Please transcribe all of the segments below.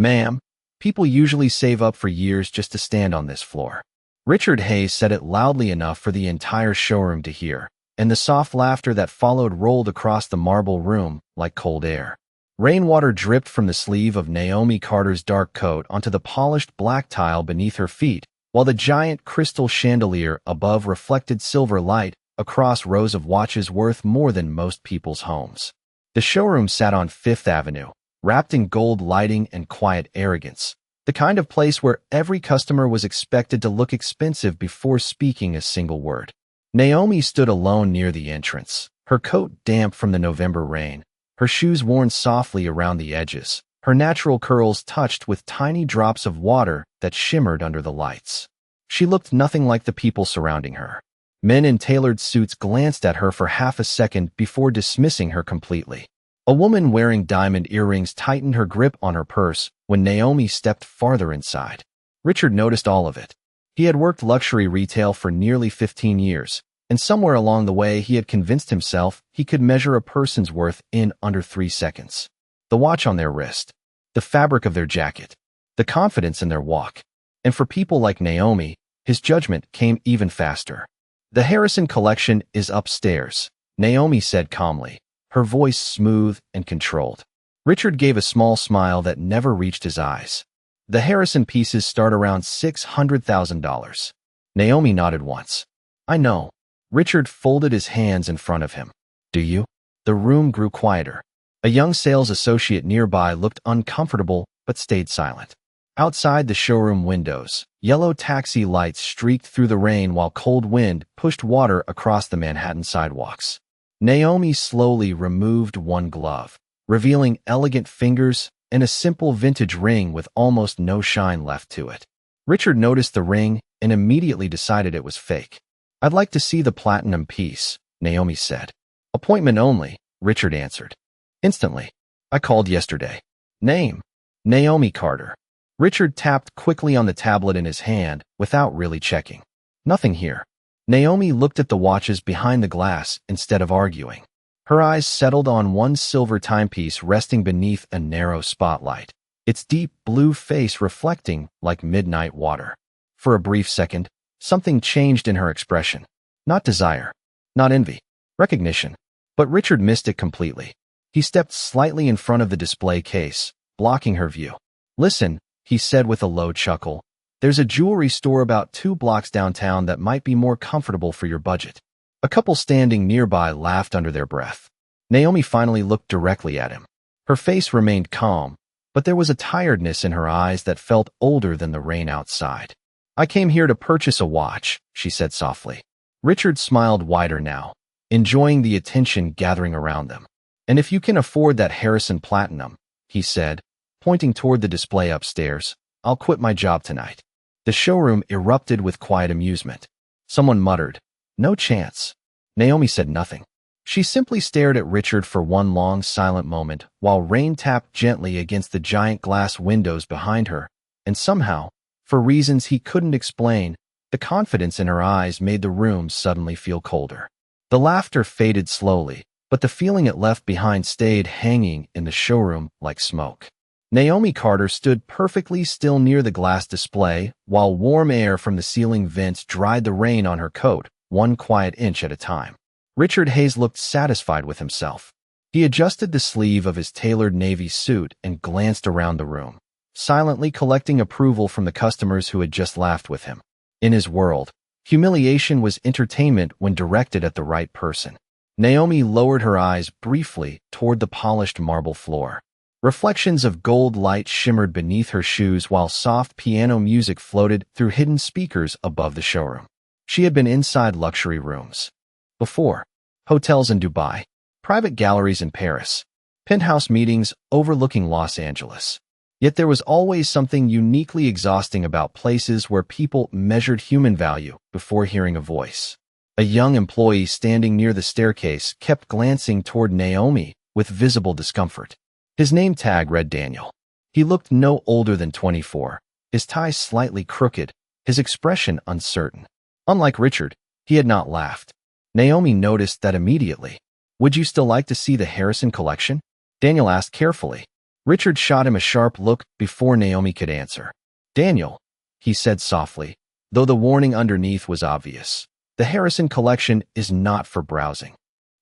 Ma'am, people usually save up for years just to stand on this floor. Richard Hayes said it loudly enough for the entire showroom to hear, and the soft laughter that followed rolled across the marble room like cold air. Rainwater dripped from the sleeve of Naomi Carter's dark coat onto the polished black tile beneath her feet, while the giant crystal chandelier above reflected silver light across rows of watches worth more than most people's homes. The showroom sat on Fifth Avenue, wrapped in gold lighting and quiet arrogance, the kind of place where every customer was expected to look expensive before speaking a single word. Naomi stood alone near the entrance, her coat damp from the November rain, her shoes worn softly around the edges, her natural curls touched with tiny drops of water that shimmered under the lights. She looked nothing like the people surrounding her. Men in tailored suits glanced at her for half a second before dismissing her completely. A woman wearing diamond earrings tightened her grip on her purse when Naomi stepped farther inside. Richard noticed all of it. He had worked luxury retail for nearly 15 years, and somewhere along the way he had convinced himself he could measure a person's worth in under 3 seconds. The watch on their wrist, the fabric of their jacket, the confidence in their walk. And for people like Naomi, his judgment came even faster. "The Harrison collection is upstairs," Naomi said calmly, her voice smooth and controlled. Richard gave a small smile that never reached his eyes. "The Harrison pieces start around $600,000. Naomi nodded once. "I know." Richard folded his hands in front of him. "Do you?" The room grew quieter. A young sales associate nearby looked uncomfortable but stayed silent. Outside the showroom windows, yellow taxi lights streaked through the rain while cold wind pushed water across the Manhattan sidewalks. Naomi slowly removed one glove, revealing elegant fingers and a simple vintage ring with almost no shine left to it. Richard noticed the ring and immediately decided it was fake. "I'd like to see the platinum piece," Naomi said. "Appointment only," Richard answered. "Instantly. I called yesterday." "Name?" "Naomi Carter." Richard tapped quickly on the tablet in his hand without really checking. "Nothing here." Naomi looked at the watches behind the glass instead of arguing. Her eyes settled on one silver timepiece resting beneath a narrow spotlight, its deep blue face reflecting like midnight water. For a brief second, something changed in her expression. Not desire, not envy, recognition. But Richard missed it completely. He stepped slightly in front of the display case, blocking her view. "Listen," he said with a low chuckle, "there's a jewelry store about 2 blocks downtown that might be more comfortable for your budget." A couple standing nearby laughed under their breath. Naomi finally looked directly at him. Her face remained calm, but there was a tiredness in her eyes that felt older than the rain outside. "I came here to purchase a watch," she said softly. Richard smiled wider now, enjoying the attention gathering around them. "And if you can afford that Harrison Platinum," he said, pointing toward the display upstairs, "I'll quit my job tonight." The showroom erupted with quiet amusement. Someone muttered, "No chance." Naomi said nothing. She simply stared at Richard for one long silent moment while rain tapped gently against the giant glass windows behind her, and somehow, for reasons he couldn't explain, the confidence in her eyes made the room suddenly feel colder. The laughter faded slowly, but the feeling it left behind stayed hanging in the showroom like smoke. Naomi Carter stood perfectly still near the glass display while warm air from the ceiling vents dried the rain on her coat, 1 quiet inch at a time. Richard Hayes looked satisfied with himself. He adjusted the sleeve of his tailored navy suit and glanced around the room, silently collecting approval from the customers who had just laughed with him. In his world, humiliation was entertainment when directed at the right person. Naomi lowered her eyes briefly toward the polished marble floor. Reflections of gold light shimmered beneath her shoes while soft piano music floated through hidden speakers above the showroom. She had been inside luxury rooms before, hotels in Dubai, private galleries in Paris, penthouse meetings overlooking Los Angeles. Yet there was always something uniquely exhausting about places where people measured human value before hearing a voice. A young employee standing near the staircase kept glancing toward Naomi with visible discomfort. His name tag read Daniel. He looked no older than 24, his tie slightly crooked, his expression uncertain. Unlike Richard, he had not laughed. Naomi noticed that immediately. "Would you still like to see the Harrison collection?" Daniel asked carefully. Richard shot him a sharp look before Naomi could answer. Daniel, he said softly, though the warning underneath was obvious. The Harrison collection is not for browsing.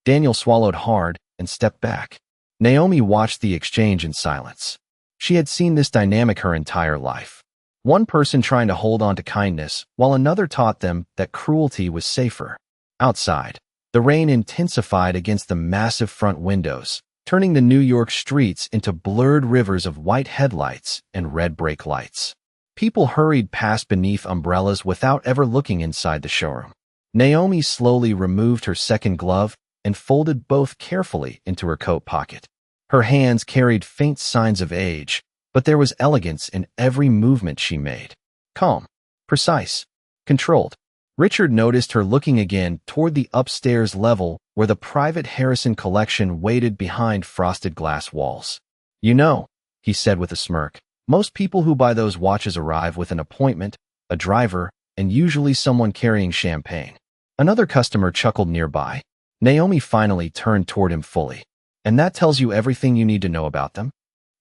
Daniel swallowed hard and stepped back. Naomi watched the exchange in silence. She had seen this dynamic her entire life. One person trying to hold on to kindness, while another taught them that cruelty was safer. Outside, the rain intensified against the massive front windows, turning the New York streets into blurred rivers of white headlights and red brake lights. People hurried past beneath umbrellas without ever looking inside the showroom. Naomi slowly removed her second glove and folded both carefully into her coat pocket. Her hands carried faint signs of age, but there was elegance in every movement she made. Calm, precise, controlled. Richard noticed her looking again toward the upstairs level where the private Harrison collection waited behind frosted glass walls. You know, he said with a smirk, most people who buy those watches arrive with an appointment, a driver, and usually someone carrying champagne. Another customer chuckled nearby. Naomi finally turned toward him fully. And that tells you everything you need to know about them?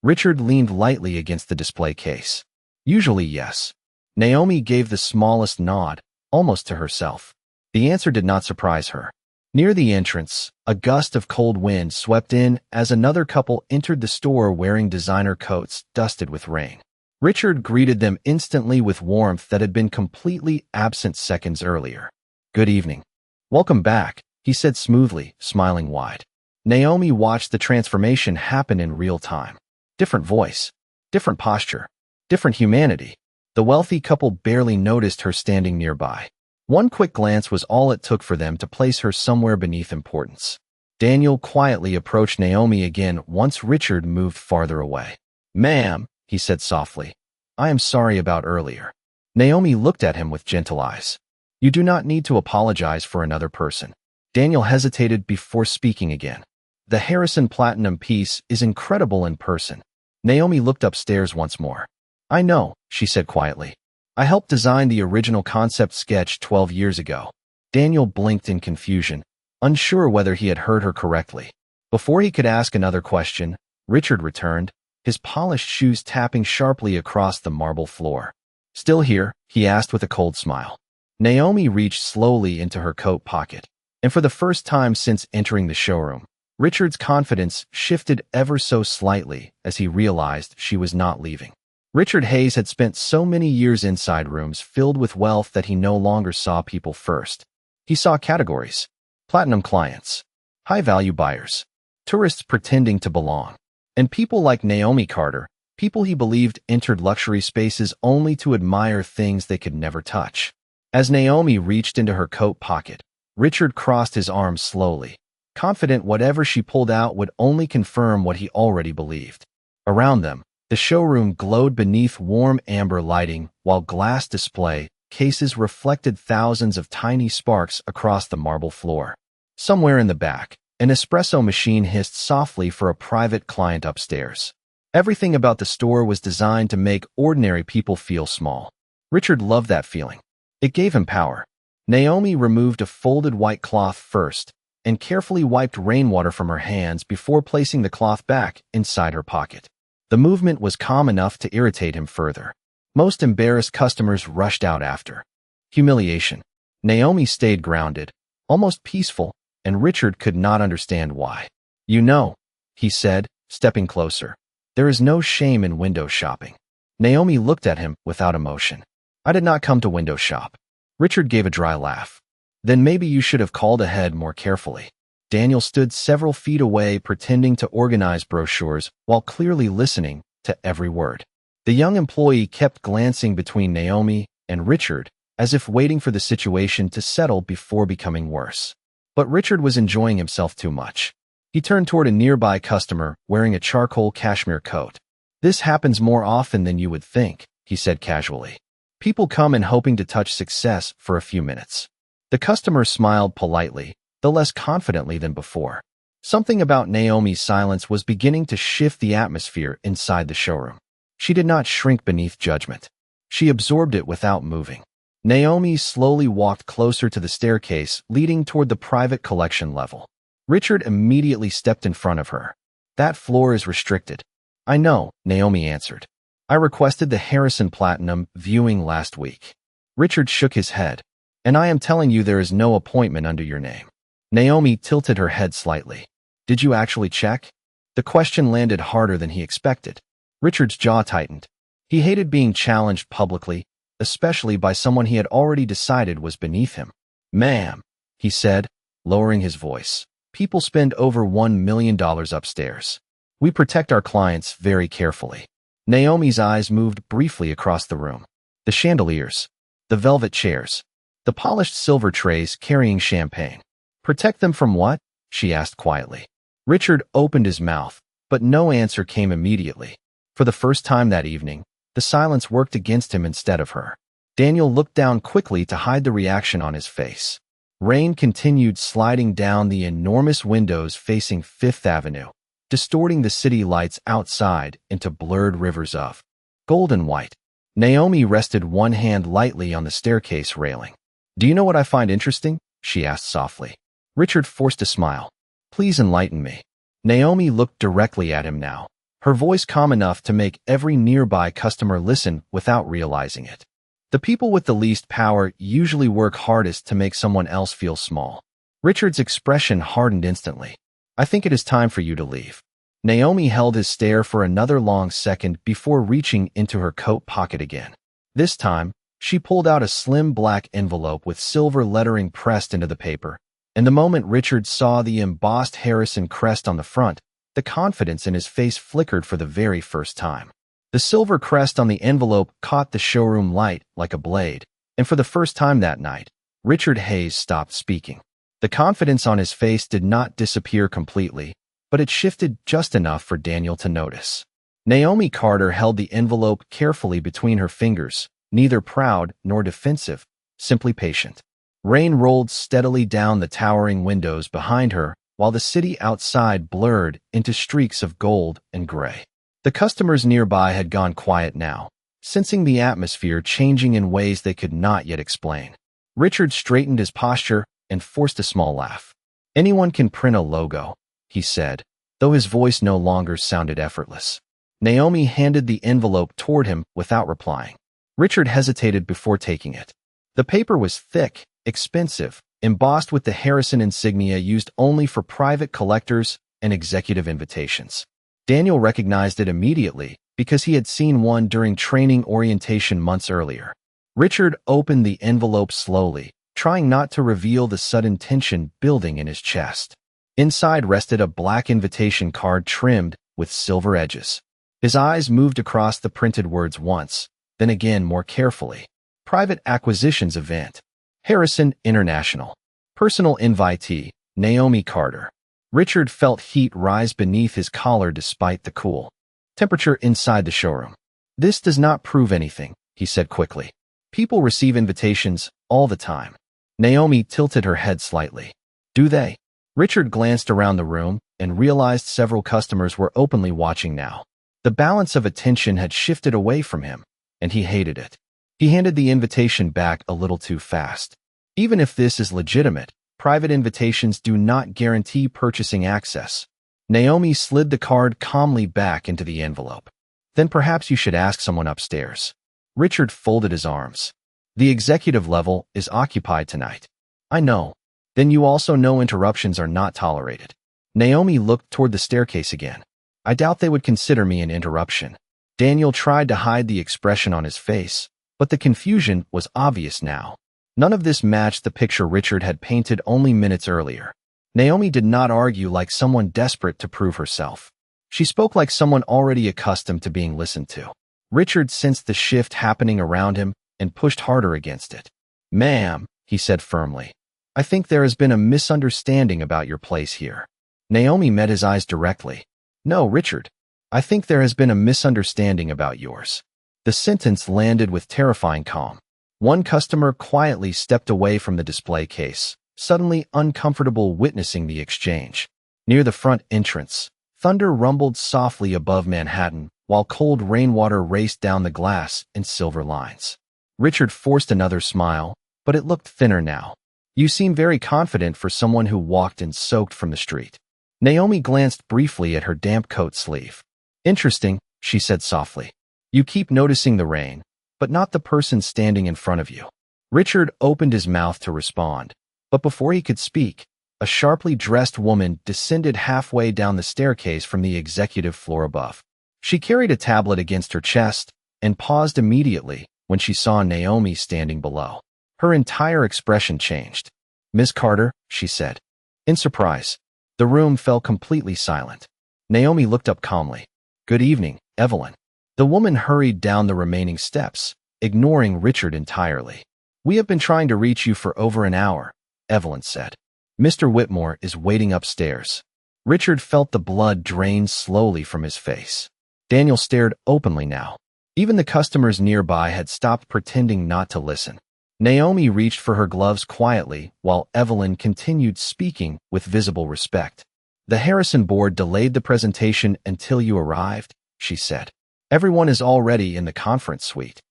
Richard leaned lightly against the display case. Usually, yes. Naomi gave the smallest nod, almost to herself. The answer did not surprise her. Near the entrance, a gust of cold wind swept in as another couple entered the store wearing designer coats dusted with rain. Richard greeted them instantly with warmth that had been completely absent seconds earlier. Good evening. Welcome back, he said smoothly, smiling wide. Naomi watched the transformation happen in real time. Different voice, different posture, different humanity. The wealthy couple barely noticed her standing nearby. One quick glance was all it took for them to place her somewhere beneath importance. Daniel quietly approached Naomi again once Richard moved farther away. Ma'am, he said softly, I am sorry about earlier. Naomi looked at him with gentle eyes. You do not need to apologize for another person. Daniel hesitated before speaking again. The Harrison Platinum piece is incredible in person. Naomi looked upstairs once more. I know, she said quietly. I helped design the original concept sketch 12 years ago. Daniel blinked in confusion, unsure whether he had heard her correctly. Before he could ask another question, Richard returned, his polished shoes tapping sharply across the marble floor. Still here? He asked with a cold smile. Naomi reached slowly into her coat pocket, and for the first time since entering the showroom, Richard's confidence shifted ever so slightly as he realized she was not leaving. Richard Hayes had spent so many years inside rooms filled with wealth that he no longer saw people first. He saw categories: platinum clients, high-value buyers, tourists pretending to belong, and people like Naomi Carter, people he believed entered luxury spaces only to admire things they could never touch. As Naomi reached into her coat pocket, Richard crossed his arms slowly, confident whatever she pulled out would only confirm what he already believed. Around them, the showroom glowed beneath warm amber lighting, while glass display cases reflected thousands of tiny sparks across the marble floor. Somewhere in the back, an espresso machine hissed softly for a private client upstairs. Everything about the store was designed to make ordinary people feel small. Richard loved that feeling. It gave him power. Naomi removed a folded white cloth first, and carefully wiped rainwater from her hands before placing the cloth back inside her pocket. The movement was calm enough to irritate him further. Most embarrassed customers rushed out after. Humiliation. Naomi stayed grounded, almost peaceful, and Richard could not understand why. You know, he said, stepping closer, there is no shame in window shopping. Naomi looked at him without emotion. I did not come to window shop. Richard gave a dry laugh. Then maybe you should have called ahead more carefully. Daniel stood several feet away pretending to organize brochures while clearly listening to every word. The young employee kept glancing between Naomi and Richard as if waiting for the situation to settle before becoming worse. But Richard was enjoying himself too much. He turned toward a nearby customer wearing a charcoal cashmere coat. This happens more often than you would think, he said casually. People come in hoping to touch success for a few minutes. The customer smiled politely, though less confidently than before. Something about Naomi's silence was beginning to shift the atmosphere inside the showroom. She did not shrink beneath judgment. She absorbed it without moving. Naomi slowly walked closer to the staircase leading toward the private collection level. Richard immediately stepped in front of her. That floor is restricted. I know, Naomi answered. I requested the Harrison Platinum viewing last week. Richard shook his head. And I am telling you there is no appointment under your name. Naomi tilted her head slightly. Did you actually check? The question landed harder than he expected. Richard's jaw tightened. He hated being challenged publicly, especially by someone he had already decided was beneath him. Ma'am, he said, lowering his voice. People spend over $1 million upstairs. We protect our clients very carefully. Naomi's eyes moved briefly across the room. The chandeliers, the velvet chairs, the polished silver trays carrying champagne. Protect them from what? She asked quietly. Richard opened his mouth, but no answer came immediately. For the first time that evening, the silence worked against him instead of her. Daniel looked down quickly to hide the reaction on his face. Rain continued sliding down the enormous windows facing Fifth Avenue, distorting the city lights outside into blurred rivers of gold and white. Naomi rested one hand lightly on the staircase railing. Do you know what I find interesting? She asked softly. Richard forced a smile. Please enlighten me. Naomi looked directly at him now, her voice calm enough to make every nearby customer listen without realizing it. The people with the least power usually work hardest to make someone else feel small. Richard's expression hardened instantly. I think it is time for you to leave. Naomi held his stare for another long second before reaching into her coat pocket again. This time, she pulled out a slim black envelope with silver lettering pressed into the paper. And the moment Richard saw the embossed Harrison crest on the front, the confidence in his face flickered for the very first time. The silver crest on the envelope caught the showroom light like a blade, and for the first time that night, Richard Hayes stopped speaking. The confidence on his face did not disappear completely, but it shifted just enough for Daniel to notice. Naomi Carter held the envelope carefully between her fingers, neither proud nor defensive, simply patient. Rain rolled steadily down the towering windows behind her, while the city outside blurred into streaks of gold and gray. The customers nearby had gone quiet now, sensing the atmosphere changing in ways they could not yet explain. Richard straightened his posture and forced a small laugh. Anyone can print a logo, he said, though his voice no longer sounded effortless. Naomi handed the envelope toward him without replying. Richard hesitated before taking it. The paper was thick, expensive, embossed with the Harrison insignia used only for private collectors and executive invitations. Daniel recognized it immediately because he had seen one during training orientation months earlier. Richard opened the envelope slowly, trying not to reveal the sudden tension building in his chest. Inside rested a black invitation card trimmed with silver edges. His eyes moved across the printed words once, then again more carefully. Private Acquisitions Event. Harrison International. Personal invitee, Naomi Carter. Richard felt heat rise beneath his collar despite the cool temperature inside the showroom. This does not prove anything, he said quickly. People receive invitations all the time. Naomi tilted her head slightly. Do they? Richard glanced around the room and realized several customers were openly watching now. The balance of attention had shifted away from him, and he hated it. He handed the invitation back a little too fast. Even if this is legitimate, private invitations do not guarantee purchasing access. Naomi slid the card calmly back into the envelope. Then perhaps you should ask someone upstairs. Richard folded his arms. The executive level is occupied tonight. I know. Then you also know interruptions are not tolerated. Naomi looked toward the staircase again. I doubt they would consider me an interruption. Daniel tried to hide the expression on his face, but the confusion was obvious now. None of this matched the picture Richard had painted only minutes earlier. Naomi did not argue like someone desperate to prove herself. She spoke like someone already accustomed to being listened to. Richard sensed the shift happening around him and pushed harder against it. Ma'am, he said firmly, I think there has been a misunderstanding about your place here. Naomi met his eyes directly. No, Richard. I think there has been a misunderstanding about yours. The sentence landed with terrifying calm. One customer quietly stepped away from the display case, suddenly uncomfortable witnessing the exchange. Near the front entrance, thunder rumbled softly above Manhattan, while cold rainwater raced down the glass in silver lines. Richard forced another smile, but it looked thinner now. You seem very confident for someone who walked in soaked from the street. Naomi glanced briefly at her damp coat sleeve. Interesting, she said softly. You keep noticing the rain, but not the person standing in front of you. Richard opened his mouth to respond, but before he could speak, a sharply dressed woman descended halfway down the staircase from the executive floor above. She carried a tablet against her chest and paused immediately when she saw Naomi standing below. Her entire expression changed. "Miss Carter," she said. In surprise, the room fell completely silent. Naomi looked up calmly. "Good evening, Evelyn." The woman hurried down the remaining steps, ignoring Richard entirely. "We have been trying to reach you for over an hour," Evelyn said. "Mr. Whitmore is waiting upstairs." Richard felt the blood drain slowly from his face. Daniel stared openly now. Even the customers nearby had stopped pretending not to listen. Naomi reached for her gloves quietly while Evelyn continued speaking with visible respect. "The Harrison board delayed the presentation until you arrived," she said. "Everyone is already in the conference suite."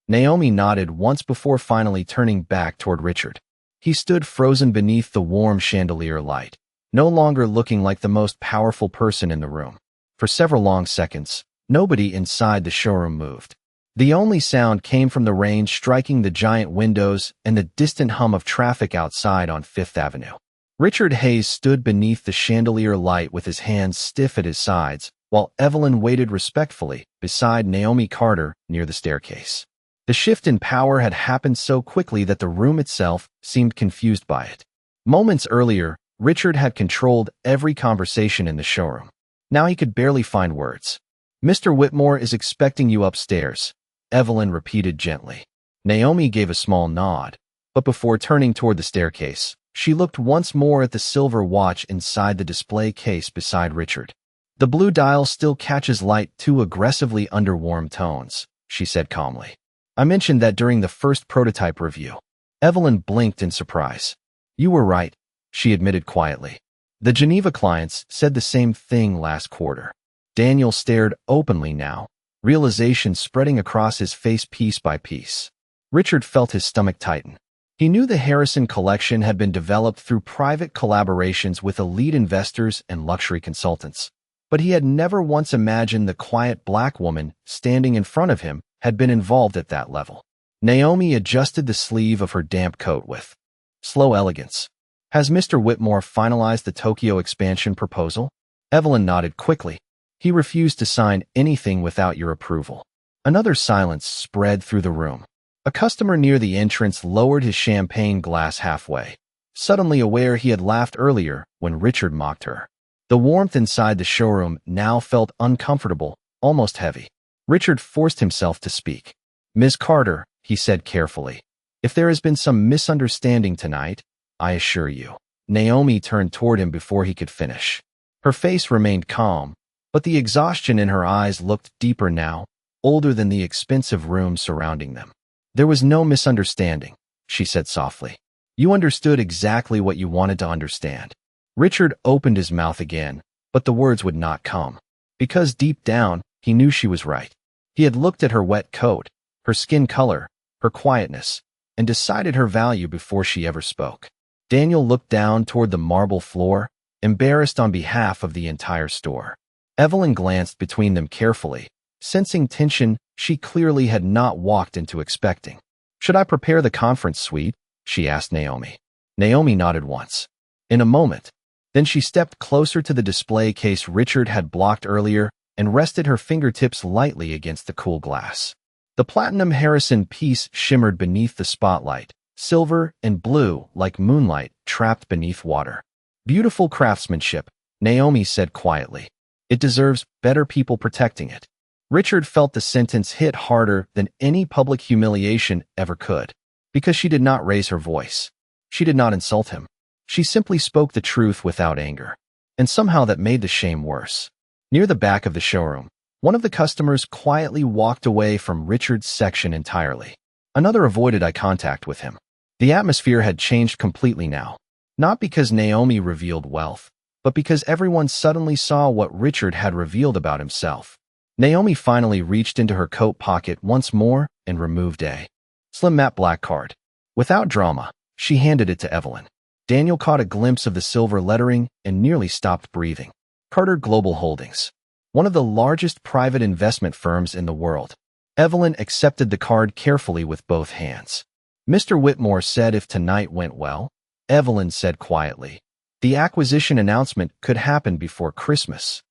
Naomi nodded once before finally turning back toward Richard. He stood frozen beneath the warm chandelier light, no longer looking like the most powerful person in the room. For several long seconds, nobody inside the showroom moved. The only sound came from the rain striking the giant windows and the distant hum of traffic outside on Fifth Avenue. Richard Hayes stood beneath the chandelier light with his hands stiff at his sides, while Evelyn waited respectfully beside Naomi Carter near the staircase. The shift in power had happened so quickly that the room itself seemed confused by it. Moments earlier, Richard had controlled every conversation in the showroom. Now he could barely find words. "Mr. Whitmore is expecting you upstairs," Evelyn repeated gently. Naomi gave a small nod, but before turning toward the staircase, she looked once more at the silver watch inside the display case beside Richard. "The blue dial still catches light too aggressively under warm tones," she said calmly. "I mentioned that during the first prototype review." Evelyn blinked in surprise. "You were right," she admitted quietly. "The Geneva clients said the same thing last quarter." Daniel stared openly now, realization spreading across his face piece by piece. Richard felt his stomach tighten. He knew the Harrison collection had been developed through private collaborations with elite investors and luxury consultants, but he had never once imagined the quiet black woman standing in front of him had been involved at that level. Naomi adjusted the sleeve of her damp coat with slow elegance. "Has Mr. Whitmore finalized the Tokyo expansion proposal?" Evelyn nodded quickly. "He refused to sign anything without your approval." Another silence spread through the room. A customer near the entrance lowered his champagne glass halfway, suddenly aware he had laughed earlier when Richard mocked her. The warmth inside the showroom now felt uncomfortable, almost heavy. Richard forced himself to speak. "Ms. Carter," he said carefully, "if there has been some misunderstanding tonight, I assure you." Naomi turned toward him before he could finish. Her face remained calm, but the exhaustion in her eyes looked deeper now, older than the expensive room surrounding them. "There was no misunderstanding," she said softly. "You understood exactly what you wanted to understand." Richard opened his mouth again, but the words would not come, because deep down, he knew she was right. He had looked at her wet coat, her skin color, her quietness, and decided her value before she ever spoke. Daniel looked down toward the marble floor, embarrassed on behalf of the entire store. Evelyn glanced between them carefully, sensing tension she clearly had not walked into expecting. "Should I prepare the conference suite?" she asked Naomi. Naomi nodded once. In a moment, then she stepped closer to the display case Richard had blocked earlier and rested her fingertips lightly against the cool glass. The platinum Harrison piece shimmered beneath the spotlight, silver and blue like moonlight trapped beneath water. "Beautiful craftsmanship," Naomi said quietly. "It deserves better people protecting it." Richard felt the sentence hit harder than any public humiliation ever could, because she did not raise her voice. She did not insult him. She simply spoke the truth without anger, and somehow that made the shame worse. Near the back of the showroom, one of the customers quietly walked away from Richard's section entirely. Another avoided eye contact with him. The atmosphere had changed completely now, not because Naomi revealed wealth, but because everyone suddenly saw what Richard had revealed about himself. Naomi finally reached into her coat pocket once more and removed a slim matte black card. Without drama, she handed it to Evelyn. Daniel caught a glimpse of the silver lettering and nearly stopped breathing. "Carter Global Holdings." one of the largest private investment firms in the world. Evelyn accepted the card carefully with both hands. Mr. Whitmore said if tonight went well, Evelyn said quietly, the acquisition announcement could happen before Christmas.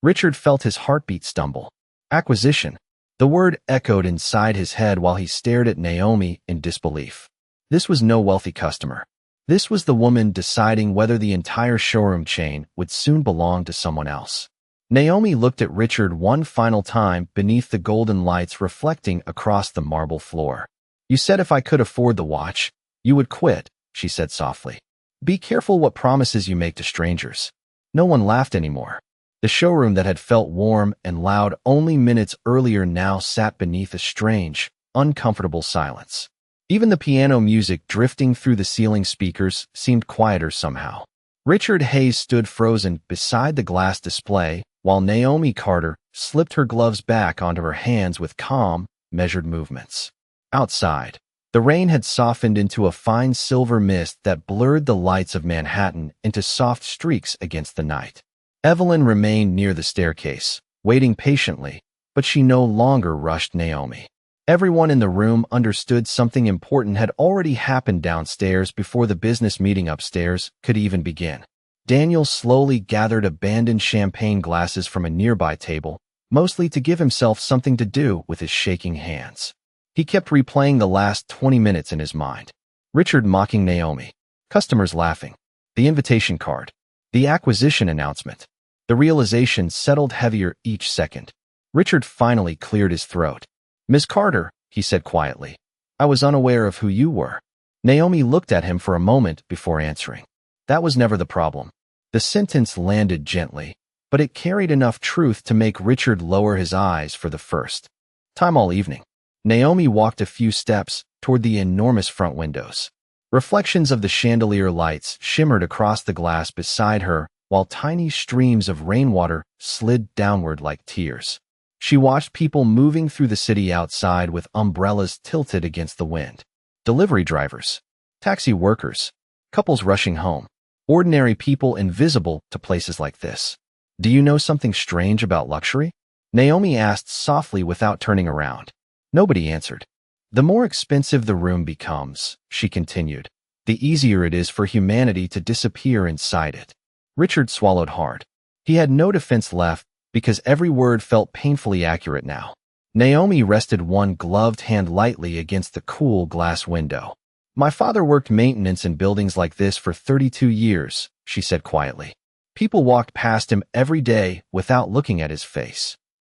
Richard felt his heartbeat stumble. Acquisition. The word echoed inside his head while he stared at Naomi in disbelief. This was no wealthy customer. This was the woman deciding whether the entire showroom chain would soon belong to someone else. Naomi looked at Richard one final time beneath the golden lights reflecting across the marble floor. You said if I could afford the watch, you would quit, she said softly. Be careful what promises you make to strangers. No one laughed anymore. The showroom that had felt warm and loud only minutes earlier now sat beneath a strange, uncomfortable silence. Even the piano music drifting through the ceiling speakers seemed quieter somehow. Richard Hayes stood frozen beside the glass display, while Naomi Carter slipped her gloves back onto her hands with calm, measured movements. Outside, the rain had softened into a fine silver mist that blurred the lights of Manhattan into soft streaks against the night. Evelyn remained near the staircase, waiting patiently, but she no longer rushed Naomi. Everyone in the room understood something important had already happened downstairs before the business meeting upstairs could even begin. Daniel slowly gathered abandoned champagne glasses from a nearby table, mostly to give himself something to do with his shaking hands. He kept replaying the last 20 minutes in his mind. Richard mocking Naomi, customers laughing, the invitation card, the acquisition announcement. The realization settled heavier each second. Richard finally cleared his throat. Miss Carter, he said quietly, I was unaware of who you were. Naomi looked at him for a moment before answering. That was never the problem. The sentence landed gently, but it carried enough truth to make Richard lower his eyes for the first time all evening. Naomi walked a few steps toward the enormous front windows. Reflections of the chandelier lights shimmered across the glass beside her, while tiny streams of rainwater slid downward like tears. She watched people moving through the city outside with umbrellas tilted against the wind. Delivery drivers, taxi workers, couples rushing home, ordinary people invisible to places like this. Do you know something strange about luxury? Naomi asked softly without turning around. Nobody answered. The more expensive the room becomes, she continued, the easier it is for humanity to disappear inside it. Richard swallowed hard. He had no defense left because every word felt painfully accurate now. Naomi rested one gloved hand lightly against the cool glass window. My father worked maintenance in buildings like this for 32 years, she said quietly. People walked past him every day without looking at his face.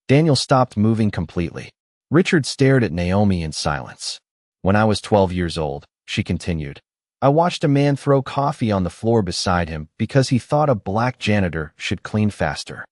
Daniel stopped moving completely. Richard stared at Naomi in silence. When I was 12 years old, she continued, I watched a man throw coffee on the floor beside him because he thought a black janitor should clean faster.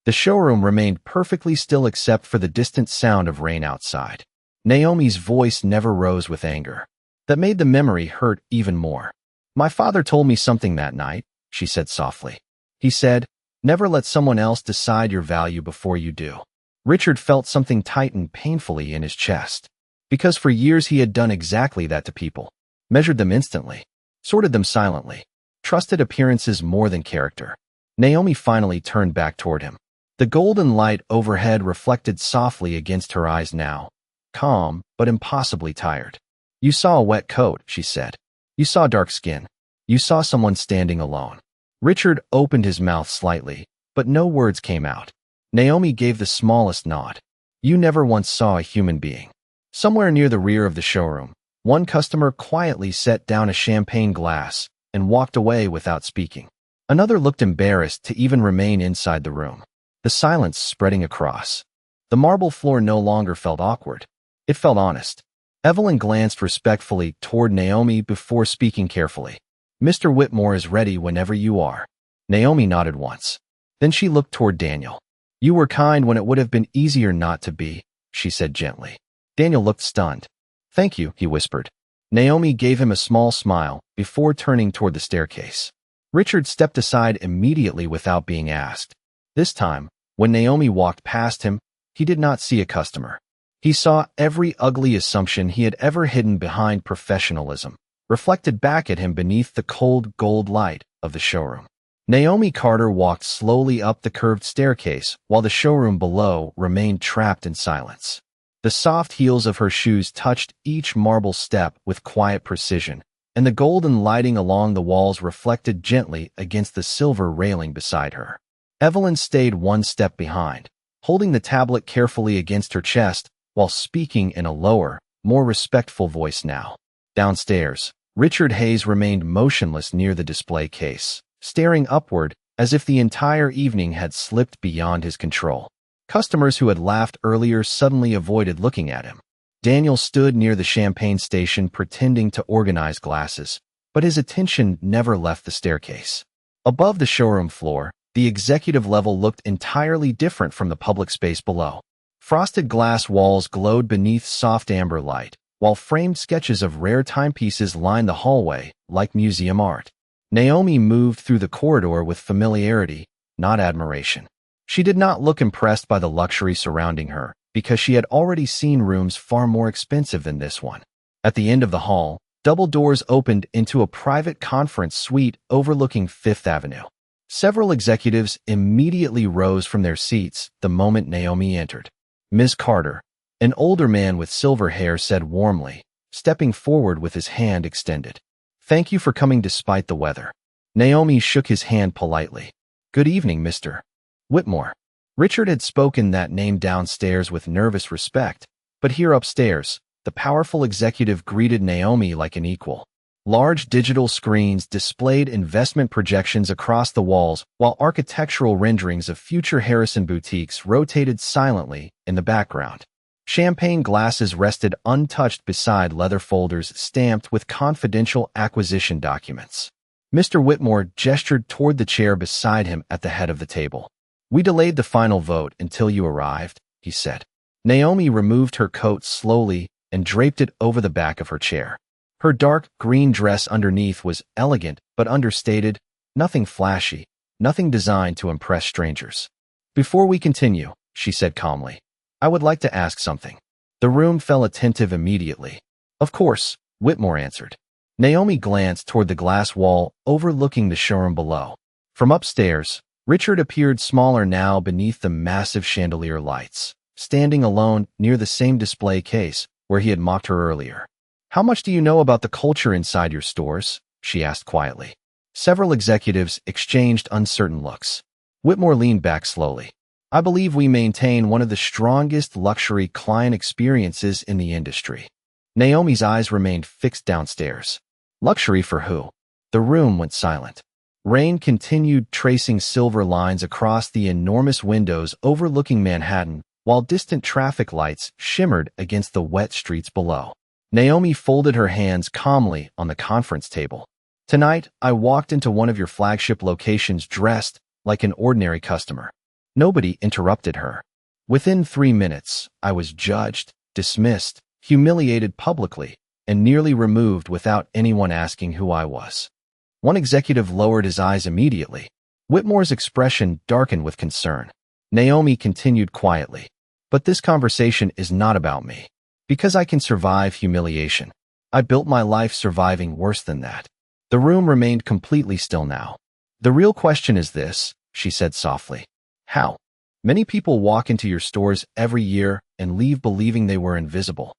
The showroom remained perfectly still except for the distant sound of rain outside. Naomi's voice never rose with anger. That made the memory hurt even more. My father told me something that night, she said softly. He said, never let someone else decide your value before you do. Richard felt something tighten painfully in his chest. Because for years he had done exactly that to people. Measured them instantly. Sorted them silently. Trusted appearances more than character. Naomi finally turned back toward him. The golden light overhead reflected softly against her eyes now. Calm, but impossibly tired. You saw a wet coat, she said. You saw dark skin. You saw someone standing alone. Richard opened his mouth slightly, but no words came out. Naomi gave the smallest nod. You never once saw a human being. Somewhere near the rear of the showroom, one customer quietly set down a champagne glass and walked away without speaking. Another looked embarrassed to even remain inside the room. The silence spreading across. The marble floor no longer felt awkward. It felt honest. Evelyn glanced respectfully toward Naomi before speaking carefully. Mr. Whitmore is ready whenever you are. Naomi nodded once. Then she looked toward Daniel. You were kind when it would have been easier not to be, she said gently. Daniel looked stunned. Thank you, he whispered. Naomi gave him a small smile before turning toward the staircase. Richard stepped aside immediately without being asked. This time, when Naomi walked past him, he did not see a customer. He saw every ugly assumption he had ever hidden behind professionalism, reflected back at him beneath the cold gold light of the showroom. Naomi Carter walked slowly up the curved staircase while the showroom below remained trapped in silence. The soft heels of her shoes touched each marble step with quiet precision, and the golden lighting along the walls reflected gently against the silver railing beside her. Evelyn stayed one step behind, holding the tablet carefully against her chest while speaking in a lower, more respectful voice now. Downstairs, Richard Hayes remained motionless near the display case, staring upward as if the entire evening had slipped beyond his control. Customers who had laughed earlier suddenly avoided looking at him. Daniel stood near the champagne station pretending to organize glasses, but his attention never left the staircase. Above the showroom floor, the executive level looked entirely different from the public space below. Frosted glass walls glowed beneath soft amber light, while framed sketches of rare timepieces lined the hallway like museum art. Naomi moved through the corridor with familiarity, not admiration. She did not look impressed by the luxury surrounding her, because she had already seen rooms far more expensive than this one. At the end of the hall, double doors opened into a private conference suite overlooking Fifth Avenue. Several executives immediately rose from their seats the moment Naomi entered. Ms. Carter, an older man with silver hair, said warmly, stepping forward with his hand extended. "Thank you for coming despite the weather." Naomi shook his hand politely. "Good evening, Mr. Whitmore." Richard had spoken that name downstairs with nervous respect, but here upstairs, the powerful executive greeted Naomi like an equal. Large digital screens displayed investment projections across the walls, while architectural renderings of future Harrison boutiques rotated silently in the background. Champagne glasses rested untouched beside leather folders stamped with confidential acquisition documents. Mr. Whitmore gestured toward the chair beside him at the head of the table. "We delayed the final vote until you arrived," he said. Naomi removed her coat slowly and draped it over the back of her chair. Her dark green dress underneath was elegant but understated, nothing flashy, nothing designed to impress strangers. "Before we continue," she said calmly, "I would like to ask something." The room fell attentive immediately. "Of course," Whitmore answered. Naomi glanced toward the glass wall overlooking the showroom below. From upstairs, Richard appeared smaller now beneath the massive chandelier lights, standing alone near the same display case where he had mocked her earlier. "How much do you know about the culture inside your stores?" she asked quietly. Several executives exchanged uncertain looks. Whitmore leaned back slowly. "I believe we maintain one of the strongest luxury client experiences in the industry." Naomi's eyes remained fixed downstairs. "Luxury for who?" The room went silent. Rain continued tracing silver lines across the enormous windows overlooking Manhattan, while distant traffic lights shimmered against the wet streets below. Naomi folded her hands calmly on the conference table. "Tonight, I walked into one of your flagship locations dressed like an ordinary customer." Nobody interrupted her. "Within 3 minutes, I was judged, dismissed, humiliated publicly, and nearly removed without anyone asking who I was." One executive lowered his eyes immediately. Whitmore's expression darkened with concern. Naomi continued quietly, "But this conversation is not about me. Because I can survive humiliation. I built my life surviving worse than that." The room remained completely still now. "The real question is this," she said softly. "How? Many people walk into your stores every year and leave believing they were invisible."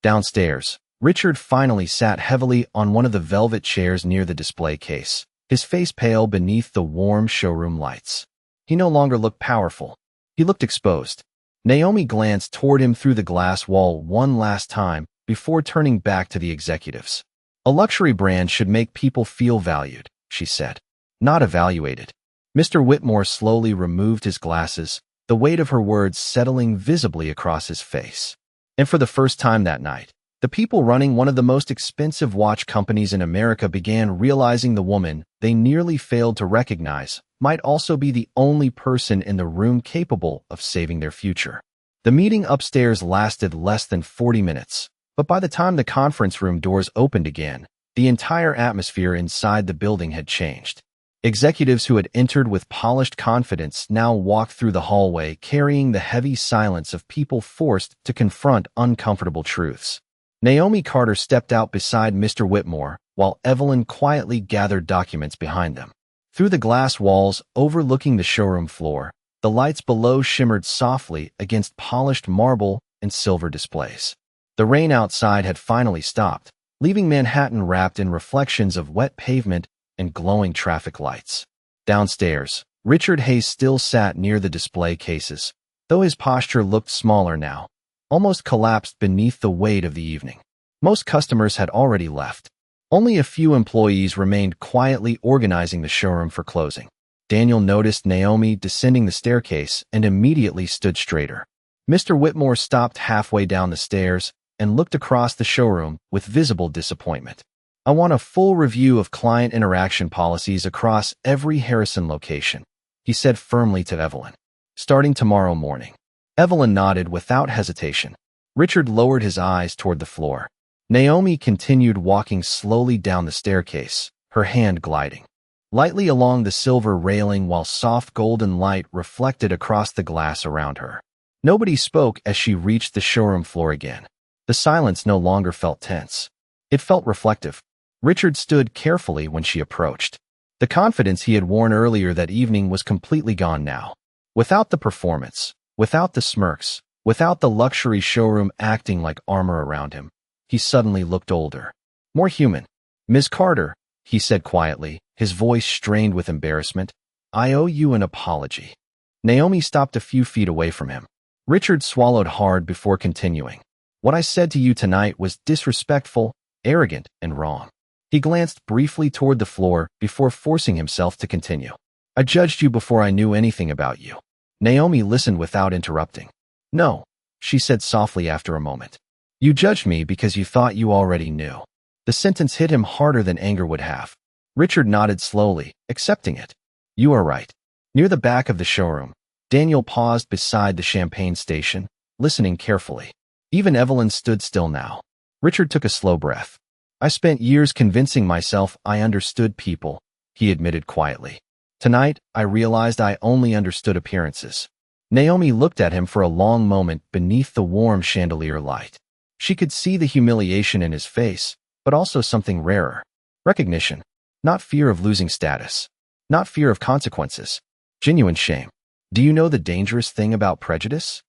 Downstairs, Richard finally sat heavily on one of the velvet chairs near the display case, his face pale beneath the warm showroom lights. He no longer looked powerful. He looked exposed. Naomi glanced toward him through the glass wall one last time before turning back to the executives. "A luxury brand should make people feel valued," she said, "not evaluated." Mr. Whitmore slowly removed his glasses, the weight of her words settling visibly across his face. And for the first time that night, the people running one of the most expensive watch companies in America began realizing the woman they nearly failed to recognize might also be the only person in the room capable of saving their future. The meeting upstairs lasted less than 40 minutes, but by the time the conference room doors opened again, the entire atmosphere inside the building had changed. Executives who had entered with polished confidence now walked through the hallway carrying the heavy silence of people forced to confront uncomfortable truths. Naomi Carter stepped out beside Mr. Whitmore, while Evelyn quietly gathered documents behind them. Through the glass walls overlooking the showroom floor, the lights below shimmered softly against polished marble and silver displays. The rain outside had finally stopped, leaving Manhattan wrapped in reflections of wet pavement and glowing traffic lights. Downstairs, Richard Hayes still sat near the display cases, though his posture looked smaller now, almost collapsed beneath the weight of the evening. Most customers had already left. Only a few employees remained quietly organizing the showroom for closing. Daniel noticed Naomi descending the staircase and immediately stood straighter. Mr. Whitmore stopped halfway down the stairs and looked across the showroom with visible disappointment. I want a full review of client interaction policies across every Harrison location, he said firmly to Evelyn. Starting tomorrow morning. Evelyn nodded without hesitation. Richard lowered his eyes toward the floor. Naomi continued walking slowly down the staircase, her hand gliding lightly along the silver railing while soft golden light reflected across the glass around her. Nobody spoke as she reached the showroom floor again. The silence no longer felt tense. It felt reflective. Richard stood carefully when she approached. The confidence he had worn earlier that evening was completely gone now. Without the performance, without the smirks, without the luxury showroom acting like armor around him, he suddenly looked older, more human. "Ms. Carter," he said quietly, his voice strained with embarrassment, "I owe you an apology." Naomi stopped a few feet away from him. Richard swallowed hard before continuing. "What I said to you tonight was disrespectful, arrogant, and wrong." He glanced briefly toward the floor before forcing himself to continue. "I judged you before I knew anything about you." Naomi listened without interrupting. "No," she said softly after a moment. "You judged me because you thought you already knew." The sentence hit him harder than anger would have. Richard nodded slowly, accepting it. "You are right." Near the back of the showroom, Daniel paused beside the champagne station, listening carefully. Even Evelyn stood still now. Richard took a slow breath. "I spent years convincing myself I understood people," he admitted quietly. "Tonight, I realized I only understood appearances." Naomi looked at him for a long moment beneath the warm chandelier light. She could see the humiliation in his face, but also something rarer. Recognition. Not fear of losing status. Not fear of consequences. Genuine shame. "Do you know the dangerous thing about prejudice?"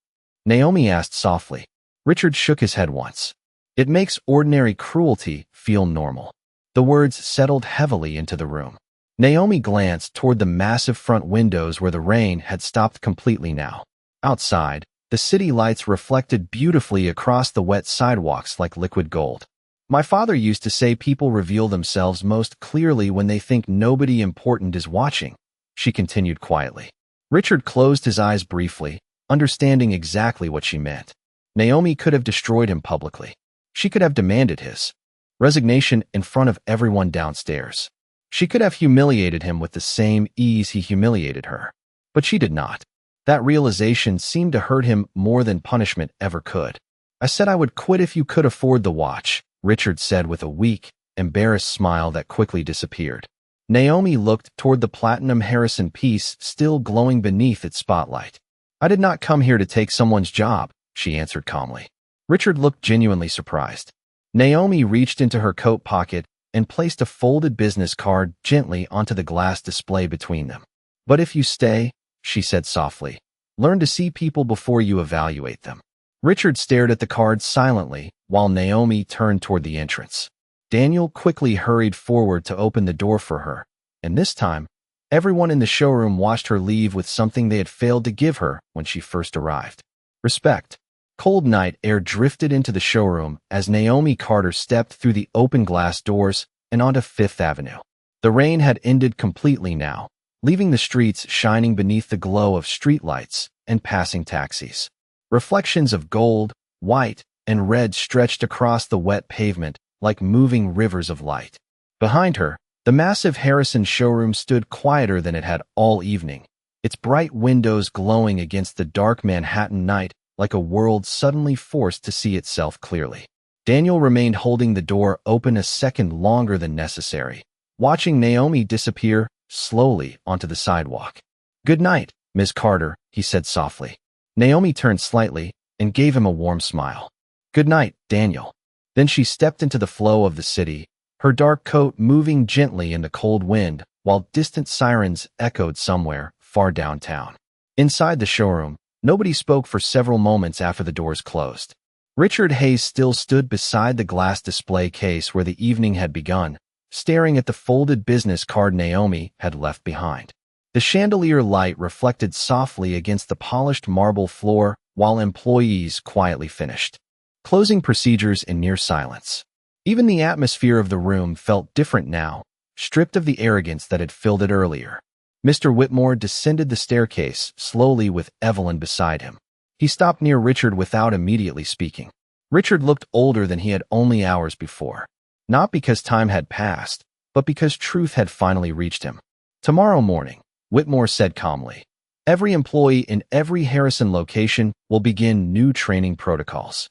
Naomi asked softly. Richard shook his head once. "It makes ordinary cruelty feel normal." The words settled heavily into the room. Naomi glanced toward the massive front windows where the rain had stopped completely now. Outside, the city lights reflected beautifully across the wet sidewalks like liquid gold. "My father used to say people reveal themselves most clearly when they think nobody important is watching," she continued quietly. Richard closed his eyes briefly, understanding exactly what she meant. Naomi could have destroyed him publicly. She could have demanded his resignation in front of everyone downstairs. She could have humiliated him with the same ease he humiliated her. But she did not. That realization seemed to hurt him more than punishment ever could. "I said I would quit if you could afford the watch," Richard said with a weak, embarrassed smile that quickly disappeared. Naomi looked toward the platinum Harrison piece still glowing beneath its spotlight. "I did not come here to take someone's job," she answered calmly. Richard looked genuinely surprised. Naomi reached into her coat pocket and placed a folded business card gently onto the glass display between them. "But if you stay," she said softly, "learn to see people before you evaluate them." Richard stared at the card silently while Naomi turned toward the entrance. Daniel quickly hurried forward to open the door for her, and this time, everyone in the showroom watched her leave with something they had failed to give her when she first arrived. Respect. Cold night air drifted into the showroom as Naomi Carter stepped through the open glass doors and onto Fifth Avenue. The rain had ended completely now, leaving the streets shining beneath the glow of streetlights and passing taxis. Reflections of gold, white, and red stretched across the wet pavement like moving rivers of light. Behind her, the massive Harrison showroom stood quieter than it had all evening, its bright windows glowing against the dark Manhattan night like a world suddenly forced to see itself clearly. Daniel remained holding the door open a second longer than necessary, watching Naomi disappear slowly onto the sidewalk. "Good night, Ms. Carter," he said softly. Naomi turned slightly and gave him a warm smile. "Good night, Daniel." Then she stepped into the flow of the city, her dark coat moving gently in the cold wind while distant sirens echoed somewhere far downtown. Inside the showroom, nobody spoke for several moments after the doors closed. Richard Hayes still stood beside the glass display case where the evening had begun, staring at the folded business card Naomi had left behind. The chandelier light reflected softly against the polished marble floor while employees quietly finished closing procedures in near silence. Even the atmosphere of the room felt different now, stripped of the arrogance that had filled it earlier. Mr. Whitmore descended the staircase slowly with Evelyn beside him. He stopped near Richard without immediately speaking. Richard looked older than he had only hours before. Not because time had passed, but because truth had finally reached him. Tomorrow morning, Whitmore said calmly, every employee in every Harrison location will begin new training protocols.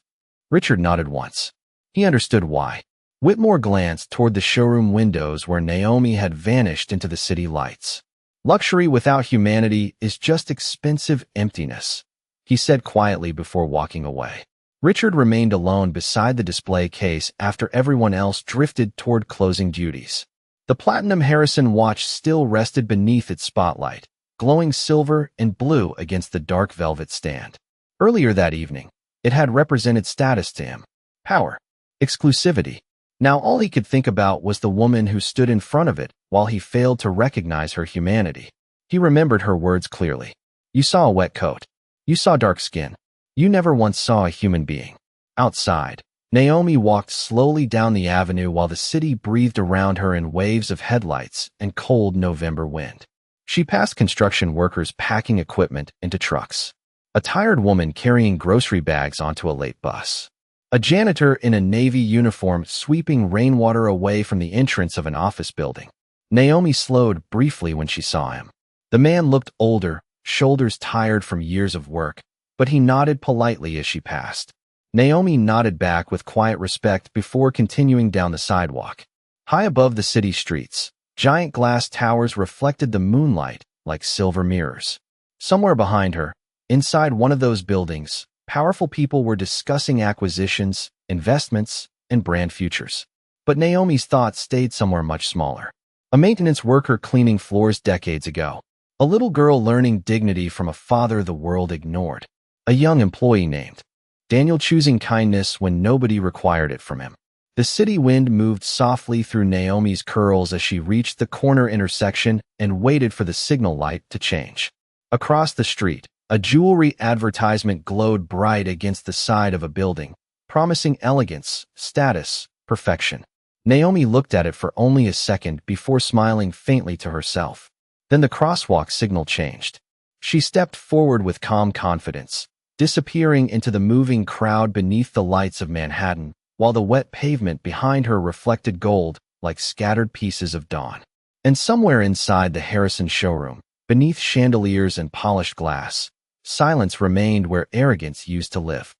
Richard nodded once. He understood why. Whitmore glanced toward the showroom windows where Naomi had vanished into the city lights. Luxury without humanity is just expensive emptiness, he said quietly before walking away. Richard remained alone beside the display case after everyone else drifted toward closing duties. The platinum Harrison watch still rested beneath its spotlight, glowing silver and blue against the dark velvet stand. Earlier that evening, it had represented status to him, power, exclusivity. Now all he could think about was the woman who stood in front of it while he failed to recognize her humanity. He remembered her words clearly. You saw a wet coat. You saw dark skin. You never once saw a human being. Outside, Naomi walked slowly down the avenue while the city breathed around her in waves of headlights and cold November wind. She passed construction workers packing equipment into trucks. A tired woman carrying grocery bags onto a late bus. A janitor in a navy uniform sweeping rainwater away from the entrance of an office building. Naomi slowed briefly when she saw him. The man looked older, shoulders tired from years of work, but he nodded politely as she passed. Naomi nodded back with quiet respect before continuing down the sidewalk. High above the city streets, giant glass towers reflected the moonlight like silver mirrors. Somewhere behind her, inside one of those buildings, powerful people were discussing acquisitions, investments, and brand futures. But Naomi's thoughts stayed somewhere much smaller. A maintenance worker cleaning floors decades ago. A little girl learning dignity from a father the world ignored. A young employee named Daniel choosing kindness when nobody required it from him. The city wind moved softly through Naomi's curls as she reached the corner intersection and waited for the signal light to change. Across the street, a jewelry advertisement glowed bright against the side of a building, promising elegance, status, perfection. Naomi looked at it for only a second before smiling faintly to herself. Then the crosswalk signal changed. She stepped forward with calm confidence, disappearing into the moving crowd beneath the lights of Manhattan, while the wet pavement behind her reflected gold like scattered pieces of dawn. And somewhere inside the Harrison showroom, beneath chandeliers and polished glass, silence remained where arrogance used to live.